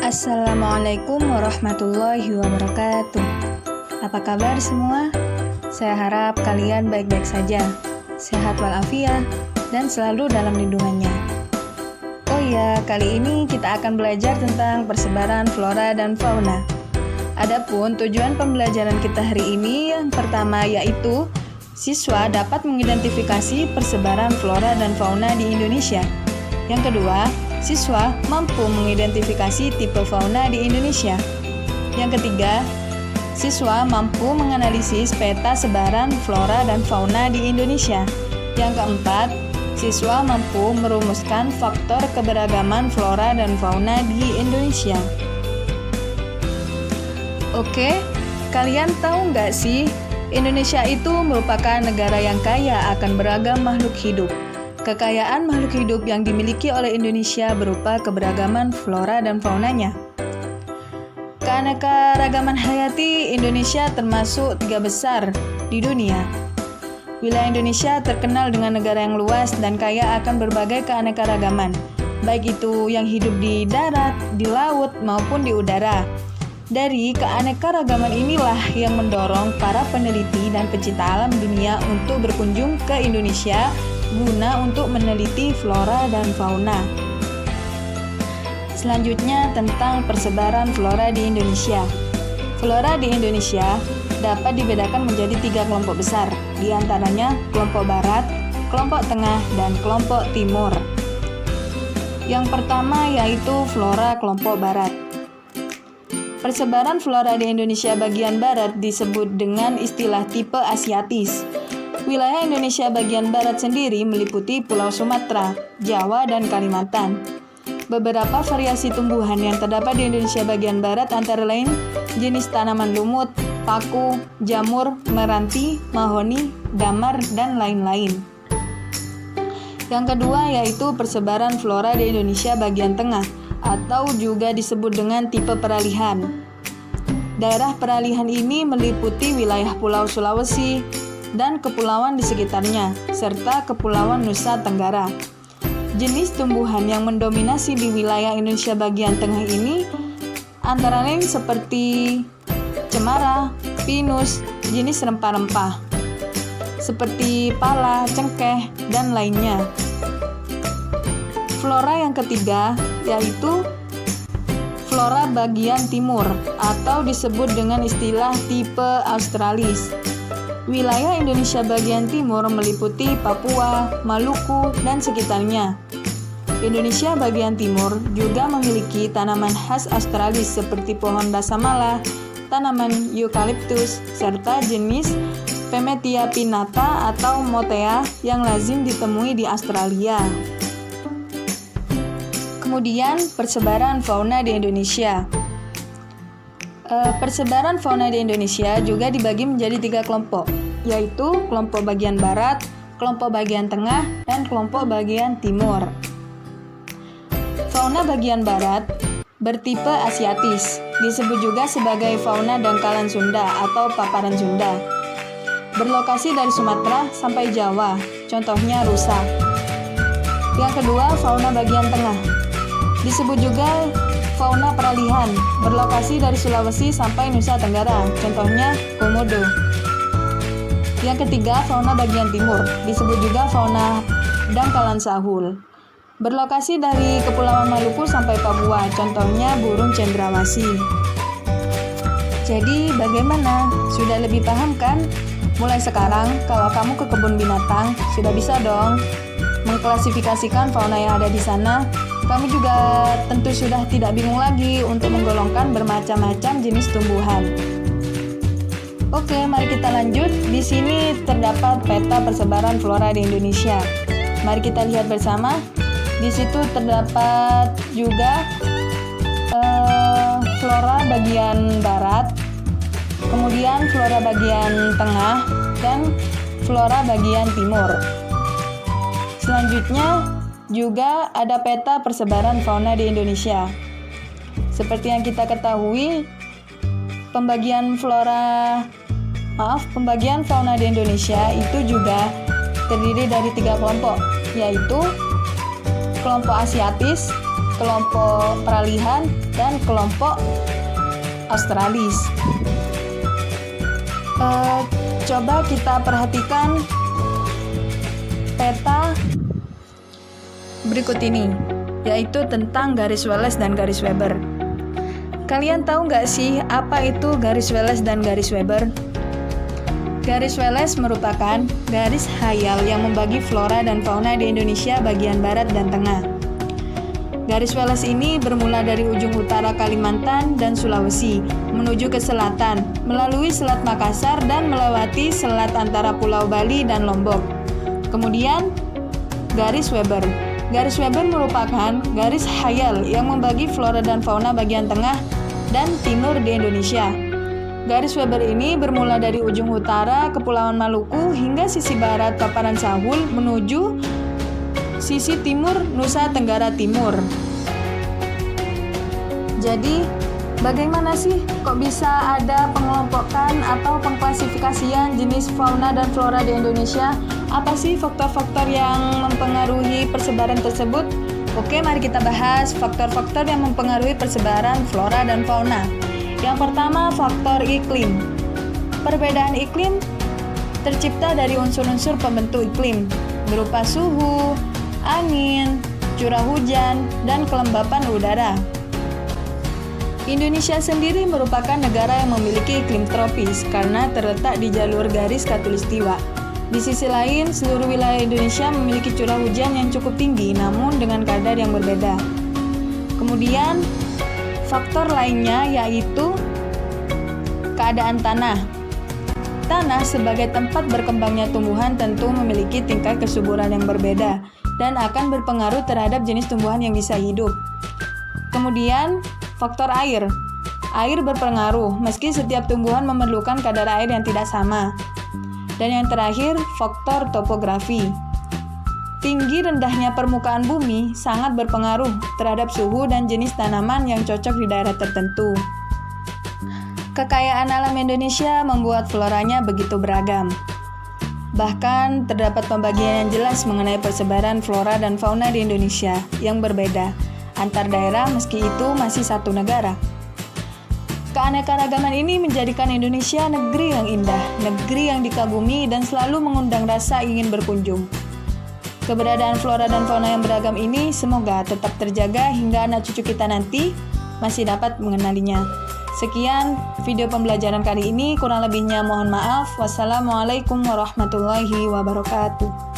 Assalamualaikum warahmatullahi wabarakatuh. Apa kabar semua? Saya harap kalian baik-baik saja, sehat walafiat, dan selalu dalam lindungannya. Oh iya, kali ini kita akan belajar tentang persebaran flora dan fauna. Adapun tujuan pembelajaran kita hari ini yang pertama yaitu siswa dapat mengidentifikasi persebaran flora dan fauna di Indonesia. Yang kedua, siswa mampu mengidentifikasi tipe fauna di Indonesia. Yang ketiga, siswa mampu menganalisis peta sebaran flora dan fauna di Indonesia. Yang keempat, siswa mampu merumuskan faktor keberagaman flora dan fauna di Indonesia. Oke, kalian tahu nggak sih, Indonesia itu merupakan negara yang kaya akan beragam makhluk hidup. Kekayaan makhluk hidup yang dimiliki oleh Indonesia berupa keberagaman flora dan faunanya. Keanekaragaman hayati Indonesia termasuk 3 besar di dunia. Wilayah Indonesia terkenal dengan negara yang luas dan kaya akan berbagai keanekaragaman, baik itu yang hidup di darat, di laut, maupun di udara. Dari keanekaragaman inilah yang mendorong para peneliti dan pecinta alam dunia untuk berkunjung ke Indonesia guna untuk meneliti flora dan fauna. Selanjutnya tentang persebaran flora di Indonesia. Flora di Indonesia dapat dibedakan menjadi 3 kelompok besar, di antaranya kelompok barat, kelompok tengah, dan kelompok timur. Yang pertama yaitu flora kelompok barat. Persebaran flora di Indonesia bagian barat disebut dengan istilah tipe Asiatis. Wilayah Indonesia bagian barat sendiri meliputi Pulau Sumatera, Jawa, dan Kalimantan. Beberapa variasi tumbuhan yang terdapat di Indonesia bagian barat antara lain jenis tanaman lumut, paku, jamur, meranti, mahoni, damar, dan lain-lain. Yang kedua yaitu persebaran flora di Indonesia bagian tengah, atau juga disebut dengan tipe peralihan. Daerah peralihan ini meliputi wilayah Pulau Sulawesi dan kepulauan di sekitarnya, serta Kepulauan Nusa Tenggara. Jenis tumbuhan yang mendominasi di wilayah Indonesia bagian tengah ini antara lain seperti cemara, pinus, jenis rempah-rempah, seperti pala, cengkeh, dan lainnya. Flora yang ketiga yaitu flora bagian timur atau disebut dengan istilah tipe Australis. Wilayah Indonesia bagian timur meliputi Papua, Maluku, dan sekitarnya. Indonesia bagian timur juga memiliki tanaman khas Australis seperti pohon dasamala, tanaman eukaliptus, serta jenis Pemetia pinnata atau Motea yang lazim ditemui di Australia. Kemudian persebaran fauna di Indonesia. Persebaran fauna di Indonesia juga dibagi menjadi 3 kelompok, yaitu kelompok bagian barat, kelompok bagian tengah, dan kelompok bagian timur. Fauna bagian barat bertipe Asiatis, disebut juga sebagai fauna dangkalan Sunda atau paparan Sunda. Berlokasi dari Sumatera sampai Jawa, contohnya rusa. Yang kedua, fauna bagian tengah, disebut juga fauna peralihan, berlokasi dari Sulawesi sampai Nusa Tenggara, contohnya komodo. Yang ketiga, fauna bagian timur, disebut juga fauna dangkalan Sahul, berlokasi dari Kepulauan Maluku sampai Papua, contohnya burung cendrawasih. Jadi bagaimana? Sudah lebih paham kan? Mulai sekarang, kalau kamu ke kebun binatang, sudah bisa dong mengklasifikasikan fauna yang ada di sana. Kamu juga tentu sudah tidak bingung lagi untuk menggolongkan bermacam-macam jenis tumbuhan. Oke, mari kita lanjut. Di sini terdapat peta persebaran flora di Indonesia. Mari kita lihat bersama. Di situ terdapat juga flora bagian barat, kemudian flora bagian tengah, dan flora bagian timur. Selanjutnya juga ada peta persebaran fauna di Indonesia. Seperti yang kita ketahui, pembagian fauna di Indonesia itu juga terdiri dari 3 kelompok, yaitu kelompok Asiatis, kelompok peralihan, dan kelompok Australis. Coba kita perhatikan peta berikut ini, yaitu tentang garis Wallace dan garis Weber. Kalian tahu nggak sih apa itu garis Wallace dan garis Weber? Garis Wallace merupakan garis khayal yang membagi flora dan fauna di Indonesia bagian barat dan tengah. Garis Wallace ini bermula dari ujung utara Kalimantan dan Sulawesi, menuju ke selatan, melalui Selat Makassar dan melewati selat antara Pulau Bali dan Lombok. Kemudian, garis Weber. Garis Weber merupakan garis khayal yang membagi flora dan fauna bagian tengah dan timur di Indonesia. Garis Weber ini bermula dari ujung utara Kepulauan Maluku hingga sisi barat Paparan Sahul menuju sisi timur Nusa Tenggara Timur. Jadi, bagaimana sih kok bisa ada pengelompokan atau pengklasifikasian jenis fauna dan flora di Indonesia? Apa sih faktor-faktor yang mempengaruhi persebaran tersebut? Oke, mari kita bahas faktor-faktor yang mempengaruhi persebaran flora dan fauna. Yang pertama, faktor iklim. Perbedaan iklim tercipta dari unsur-unsur pembentuk iklim, berupa suhu, angin, curah hujan, dan kelembapan udara. Indonesia sendiri merupakan negara yang memiliki iklim tropis karena terletak di jalur garis khatulistiwa. Di sisi lain, seluruh wilayah Indonesia memiliki curah hujan yang cukup tinggi, namun dengan kadar yang berbeda. Kemudian, faktor lainnya yaitu keadaan tanah. Tanah sebagai tempat berkembangnya tumbuhan tentu memiliki tingkat kesuburan yang berbeda dan akan berpengaruh terhadap jenis tumbuhan yang bisa hidup. Kemudian, faktor air. Air berpengaruh, meski setiap tumbuhan memerlukan kadar air yang tidak sama. Dan yang terakhir, faktor topografi. Tinggi rendahnya permukaan bumi sangat berpengaruh terhadap suhu dan jenis tanaman yang cocok di daerah tertentu. Kekayaan alam Indonesia membuat floranya begitu beragam. Bahkan terdapat pembagian yang jelas mengenai persebaran flora dan fauna di Indonesia yang berbeda antar daerah meski itu masih satu negara. Keanekaragaman ini menjadikan Indonesia negeri yang indah, negeri yang dikagumi dan selalu mengundang rasa ingin berkunjung. Keberadaan flora dan fauna yang beragam ini semoga tetap terjaga hingga anak cucu kita nanti masih dapat mengenalinya. Sekian video pembelajaran kali ini, kurang lebihnya mohon maaf. Wassalamualaikum warahmatullahi wabarakatuh.